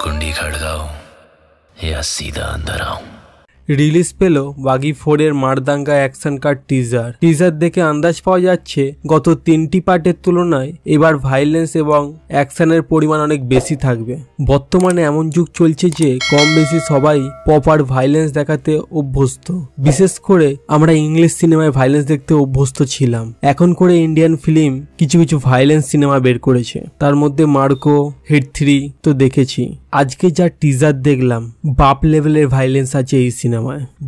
कुंडी खड़काओ या सीधा अंदर आओ। রিলিজ পেল বাগি 4 এর মারদাঙ্গা অ্যাকশন কার টিজার দেখে আন্দাজ পাওয়া যাচ্ছে গত 3টি পার্টের তুলনায় এবার ভাইলেন্স এবং অ্যাকশনের পরিমাণ অনেক বেশি থাকবে। বর্তমানে এমন যুগ চলছে যে কম বেশি সবাই প্রপার ভাইলেন্স দেখাতে অভ্যস্ত। বিশেষ করে আমরা ইংলিশ সিনেমায় ভাইলেন্স দেখতে অভ্যস্ত ছিলাম, এখন করে ইন্ডিয়ান ফিল্ম কিছু কিছু ভাইলেন্স সিনেমা বের করেছে, তার মধ্যে মার্কো, হিট 3 তো দেখেছি। আজকে যা টিজার দেখলাম বাপ লেভেলের ভাইলেন্স আছে এই সিনেমায়।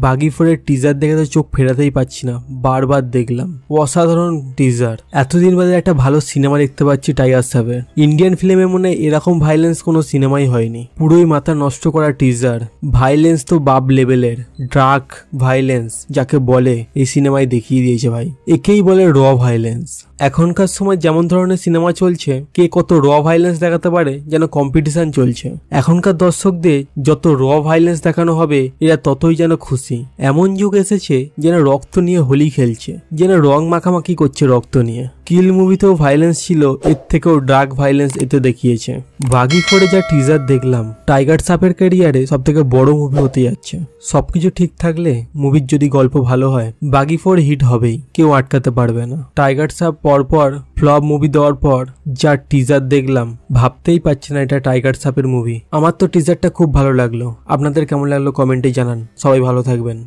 বাগি 4 এর টিজার দেখে তো চোখ ফেরাতেই পাচ্ছি না, বারবার দেখলাম, অসাধারণ টিজার। এতদিন বাদে একটা ভালো সিনেমা দেখতে পাচ্ছি টাইগার শ্রফের। ইন্ডিয়ান ফিল্মে মনে এরকম ভাইলেন্স কোনো সিনেমাই হয়নি, পুরোই মাথা নষ্ট করা টিজার। ভাইলেন্স তো বাপ লেভেলের, ড্রাগ ভাইলেন্স যাকে বলে এই সিনেমায় দেখিয়ে দিয়েছে ভাই, একেই বলে র ভাইলেন্স। এখনকার সময় যেমন ধরনের সিনেমা চলছে, কে কত র ভাইলেন্স দেখাতে পারে যেন কম্পিটিশন চলছে। এখনকার দর্শকদের যত র ভাইলেন্স দেখানো হবে এরা ততই যেন খুশি। এমন যুগ এসেছে যেন রক্ত নিয়ে হোলি খেলছে, যেন রং মাখামাখি করছে রক্ত নিয়ে। কিল মুভিতেও ভাইলেন্স ছিল, এর থেকেও ড্রাগ ভাইলেন্স এতে দেখিয়েছে। বাগি 4 যা টিজার দেখলাম, টাইগার শ্রফের ক্যারিয়ারে সব থেকে বড় মুভি হতে যাচ্ছে। সবকিছু ঠিক থাকলে, মুভির যদি গল্প ভালো হয়, বাগি 4 হিট হবেই, কেউ আটকাতে পারবে না। টাইগার শ্রফ পরপর ফ্লপ মুভি দেওয়ার পর যা টিজার দেখলাম, ভাবতেই পারছি না এটা টাইগার শ্রফের মুভি। আমার তো টিজারটা খুব ভালো লাগলো, আপনাদের কেমন লাগলো কমেন্টে জানান। সবাই ভালো থাকবেন।